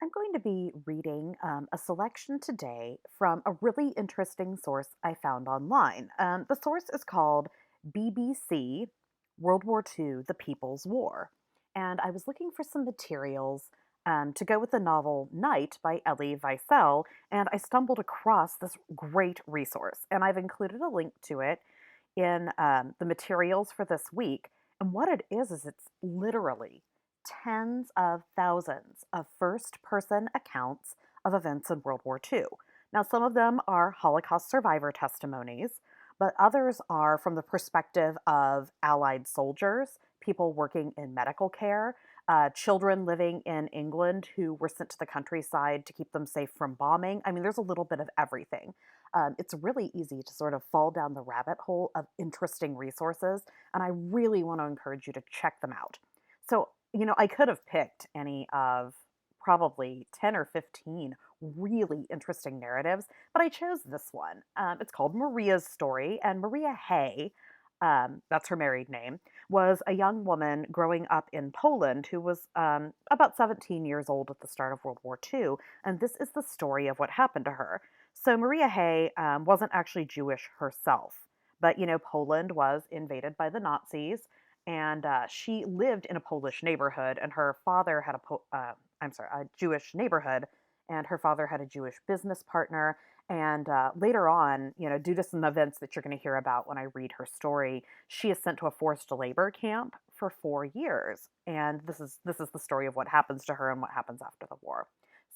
I'm going to be reading a selection today from a really interesting source I found online. The source is called BBC World War II, The People's War. And I was looking for some materials to go with the novel Night by Elie Wiesel, and I stumbled across this great resource. And I've included a link to it in the materials for this week. And what it is it's literally tens of thousands of first person accounts of events in World War II. Now, some of them are Holocaust survivor testimonies, but others are from the perspective of Allied soldiers, people working in medical care, children living in England who were sent to the countryside to keep them safe from bombing. I mean, there's a little bit of everything. It's really easy to sort of fall down the rabbit hole of interesting resources, and I really want to encourage you to check them out. So, I could have picked any of probably 10 or 15 really interesting narratives, but I chose this one. It's called Maria's Story, and Maria Hay, that's her married name, was a young woman growing up in Poland who was about 17 years old at the start of World War II, and this is the story of what happened to her. So, Maria Hay wasn't actually Jewish herself, but Poland was invaded by the Nazis, and she lived in a Polish neighborhood, and her father had a Jewish neighborhood, and her father had a Jewish business partner. And later on, due to some events that you're going to hear about when I read her story, she is sent to a forced labor camp for 4 years. And this is the story of what happens to her and what happens after the war.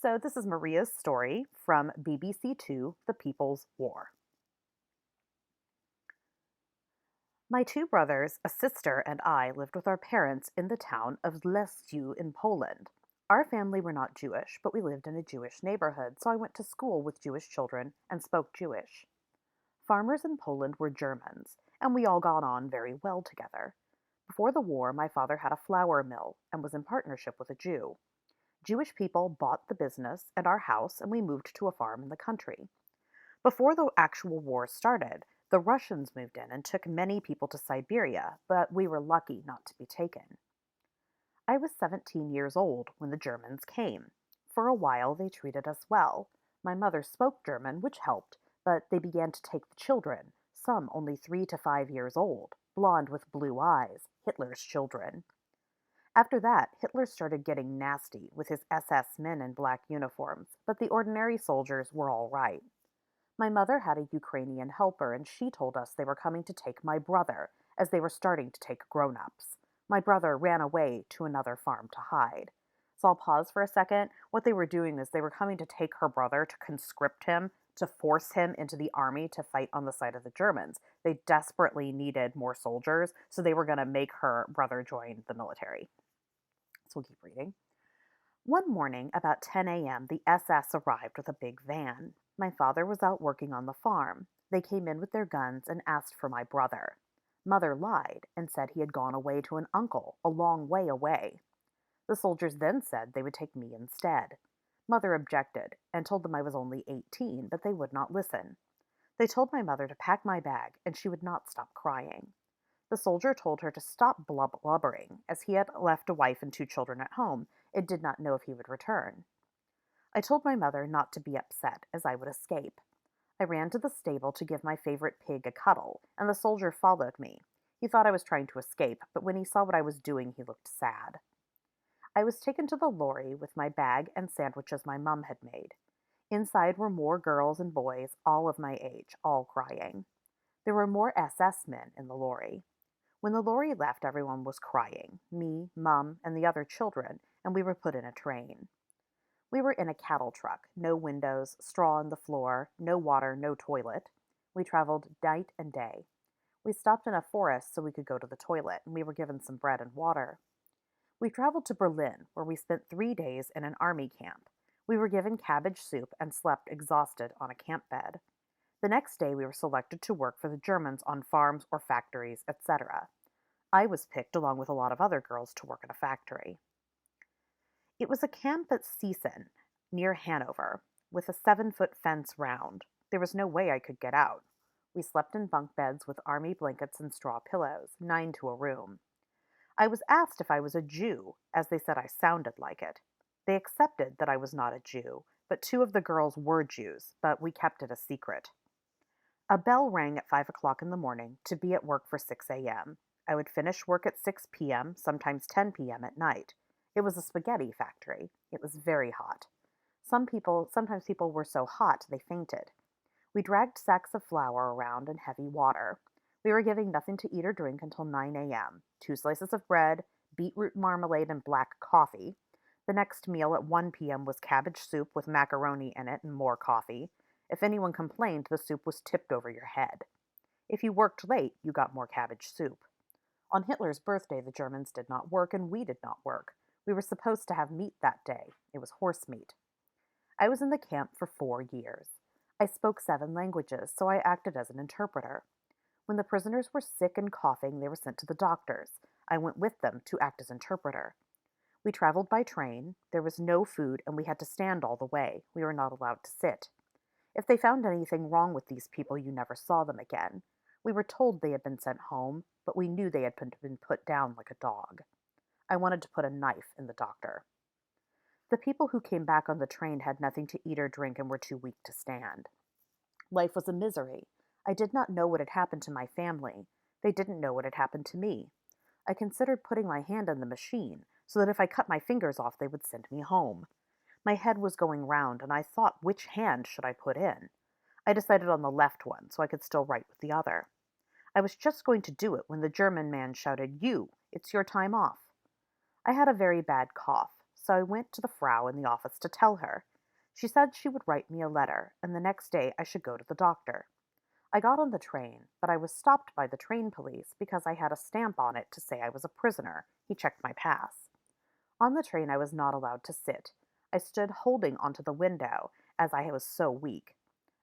So this is Maria's story from BBC Two, The People's War. My two brothers, a sister, and I lived with our parents in the town of Leściu in Poland. Our family were not Jewish, but we lived in a Jewish neighborhood, so I went to school with Jewish children and spoke Jewish. Farmers in Poland were Germans, and we all got on very well together. Before the war, my father had a flour mill and was in partnership with a Jew. Jewish people bought the business and our house, and we moved to a farm in the country. Before the actual war started, the Russians moved in and took many people to Siberia, but we were lucky not to be taken. I was 17 years old when the Germans came. For a while, they treated us well. My mother spoke German, which helped, but they began to take the children, some only 3 to 5 years old, blonde with blue eyes, Hitler's children. After that, Hitler started getting nasty with his SS men in black uniforms, but the ordinary soldiers were all right. My mother had a Ukrainian helper, and she told us they were coming to take my brother, as they were starting to take grown ups. My brother ran away to another farm to hide. So I'll pause for a second. What they were doing is they were coming to take her brother to conscript him, to force him into the army to fight on the side of the Germans. They desperately needed more soldiers, so they were going to make her brother join the military. So we'll keep reading. One morning, about 10 a.m., the SS arrived with a big van. My father was out working on the farm. They came in with their guns and asked for my brother. Mother lied and said he had gone away to an uncle a long way away. The soldiers then said they would take me instead. Mother objected and told them I was only 18, but they would not listen. They told my mother to pack my bag, and she would not stop crying. The soldier told her to stop blubbering, as he had left a wife and 2 children at home and did not know if he would return. I told my mother not to be upset, as I would escape. I ran to the stable to give my favorite pig a cuddle, and the soldier followed me. He thought I was trying to escape, but when he saw what I was doing, he looked sad. I was taken to the lorry with my bag and sandwiches my mum had made. Inside were more girls and boys, all of my age, all crying. There were more SS men in the lorry. When the lorry left, everyone was crying, me, Mum, and the other children, and we were put in a train. We were in a cattle truck, no windows, straw on the floor, no water, no toilet. We traveled night and day. We stopped in a forest so we could go to the toilet, and we were given some bread and water. We traveled to Berlin, where we spent 3 days in an army camp. We were given cabbage soup and slept exhausted on a camp bed. The next day, we were selected to work for the Germans on farms or factories, etc. I was picked along with a lot of other girls to work at a factory. It was a camp at Seesen, near Hanover, with a 7-foot fence round. There was no way I could get out. We slept in bunk beds with army blankets and straw pillows, 9 to a room. I was asked if I was a Jew, as they said I sounded like it. They accepted that I was not a Jew, but two of the girls were Jews, but we kept it a secret. A bell rang at 5 o'clock in the morning to be at work for 6 a.m. I would finish work at 6 p.m., sometimes 10 p.m. at night. It was a spaghetti factory. It was very hot. Sometimes people were so hot they fainted. We dragged sacks of flour around in heavy water. We were giving nothing to eat or drink until 9 a.m. 2 slices of bread, beetroot marmalade, and black coffee. The next meal at 1 p.m. was cabbage soup with macaroni in it and more coffee. If anyone complained, the soup was tipped over your head. If you worked late, you got more cabbage soup. On Hitler's birthday, the Germans did not work and we did not work. We were supposed to have meat that day. It was horse meat. I was in the camp for 4 years. I spoke 7 languages, so I acted as an interpreter. When the prisoners were sick and coughing, they were sent to the doctors. I went with them to act as interpreter. We traveled by train. There was no food, and we had to stand all the way. We were not allowed to sit. If they found anything wrong with these people, you never saw them again. We were told they had been sent home, but we knew they had been put down like a dog. I wanted to put a knife in the doctor. The people who came back on the train had nothing to eat or drink and were too weak to stand. Life was a misery. I did not know what had happened to my family. They didn't know what had happened to me. I considered putting my hand in the machine so that if I cut my fingers off, they would send me home. My head was going round, and I thought, which hand should I put in? I decided on the left one, so I could still write with the other. I was just going to do it when the German man shouted, "You! It's your time off." I had a very bad cough, so I went to the Frau in the office to tell her. She said she would write me a letter, and the next day I should go to the doctor. I got on the train, but I was stopped by the train police because I had a stamp on it to say I was a prisoner. He checked my pass. On the train, I was not allowed to sit. I stood holding onto the window, as I was so weak.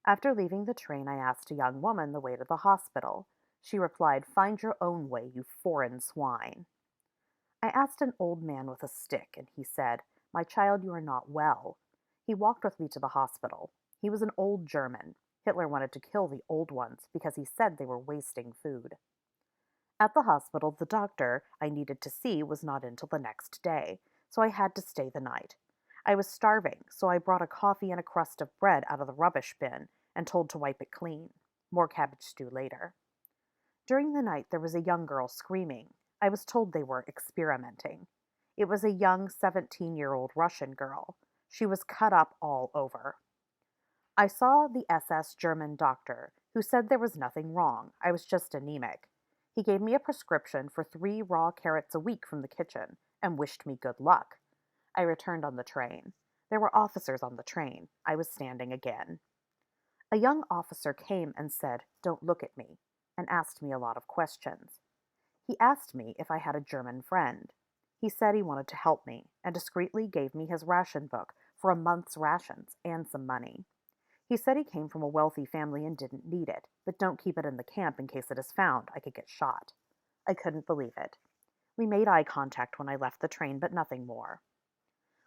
After leaving the train, I asked a young woman the way to the hospital. She replied, "Find your own way, you foreign swine." I asked an old man with a stick, and he said, "My child, you are not well." He walked with me to the hospital. He was an old German. Hitler wanted to kill the old ones because he said they were wasting food. At the hospital, the doctor I needed to see was not in till the next day, so I had to stay the night. I was starving, so I brought a coffee and a crust of bread out of the rubbish bin and told to wipe it clean. More cabbage stew later. During the night, there was a young girl screaming. I was told they were experimenting. It was a young 17-year-old Russian girl. She was cut up all over. I saw the SS German doctor, who said there was nothing wrong. I was just anemic. He gave me a prescription for 3 raw carrots a week from the kitchen and wished me good luck. I returned on the train. There were officers on the train. I was standing again. A young officer came and said, "Don't look at me," and asked me a lot of questions. He asked me if I had a German friend. He said he wanted to help me and discreetly gave me his ration book for a month's rations and some money. He said he came from a wealthy family and didn't need it, but don't keep it in the camp in case it is found. I could get shot. I couldn't believe it. We made eye contact when I left the train, but nothing more.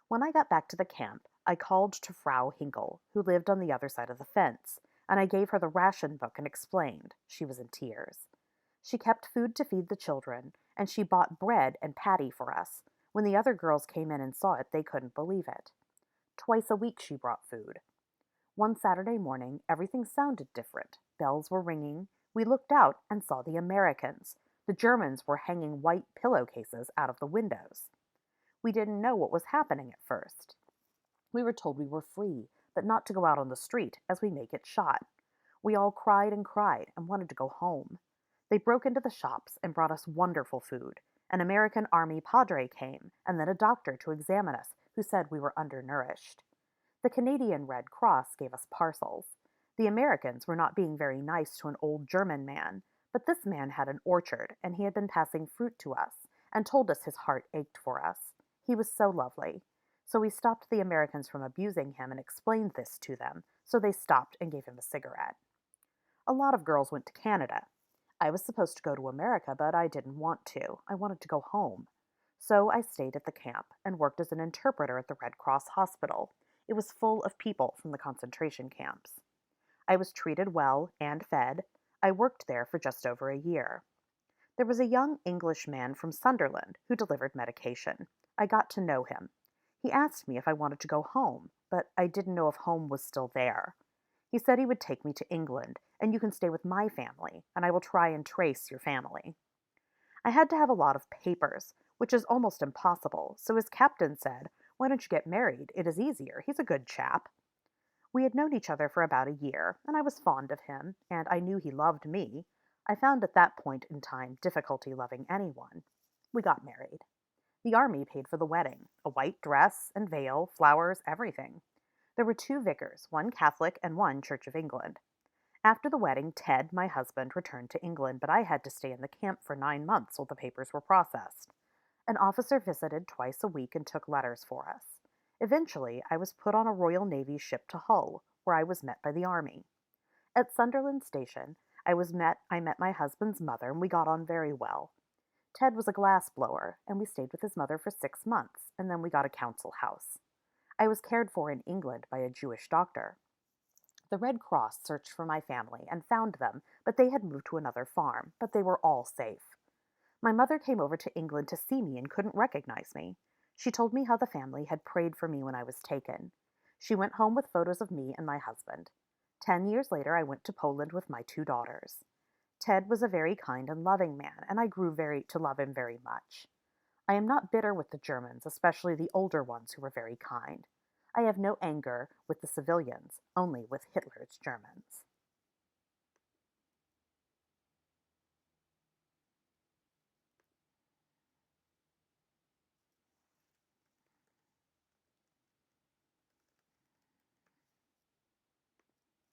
When I got back to the camp, I called to Frau Hinkle, who lived on the other side of the fence, and I gave her the ration book and explained. She was in tears. She kept food to feed the children, and she bought bread and patty for us. When the other girls came in and saw it, they couldn't believe it. Twice a week she brought food. One Saturday morning, everything sounded different. Bells were ringing. We looked out and saw the Americans. The Germans were hanging white pillowcases out of the windows. We didn't know what was happening at first. We were told we were free, but not to go out on the street, as we may get shot. We all cried and wanted to go home. They broke into the shops and brought us wonderful food. An American Army padre came, and then a doctor to examine us, who said we were undernourished. The Canadian Red Cross gave us parcels. The Americans were not being very nice to an old German man, but this man had an orchard, and he had been passing fruit to us, and told us his heart ached for us. He was so lovely. So we stopped the Americans from abusing him and explained this to them, so they stopped and gave him a cigarette. A lot of girls went to Canada. I was supposed to go to America, but I didn't want to. I wanted to go home. So I stayed at the camp and worked as an interpreter at the Red Cross hospital. It was full of people from the concentration camps. I was treated well and fed. I worked there for just over a year. There was a young English man from Sunderland who delivered medication. I got to know him. He asked me if I wanted to go home, but I didn't know if home was still there. He said he would take me to England, and you can stay with my family, and I will try and trace your family. I had to have a lot of papers, which is almost impossible, so his captain said, "Why don't you get married? It is easier. He's a good chap." We had known each other for about a year, and I was fond of him, and I knew he loved me. I found at that point in time difficulty loving anyone. We got married. The army paid for the wedding, a white dress and veil, flowers, everything. There were two vicars, one Catholic and one Church of England. After the wedding, Ted, my husband, returned to England, but I had to stay in the camp for 9 months while the papers were processed. An officer visited twice a week and took letters for us. Eventually, I was put on a Royal Navy ship to Hull, where I was met by the Army. At Sunderland Station, I met my husband's mother, and we got on very well. Ted was a glass blower, and we stayed with his mother for 6 months, and then we got a council house. I was cared for in England by a Jewish doctor. The Red Cross searched for my family and found them, but they had moved to another farm, but they were all safe. My mother came over to England to see me and couldn't recognize me. She told me how the family had prayed for me when I was taken. She went home with photos of me and my husband. 10 years later, I went to Poland with my two daughters. Ted was a very kind and loving man, and I grew to love him very much. I am not bitter with the Germans, especially the older ones who were very kind. I have no anger with the civilians, only with Hitler's Germans.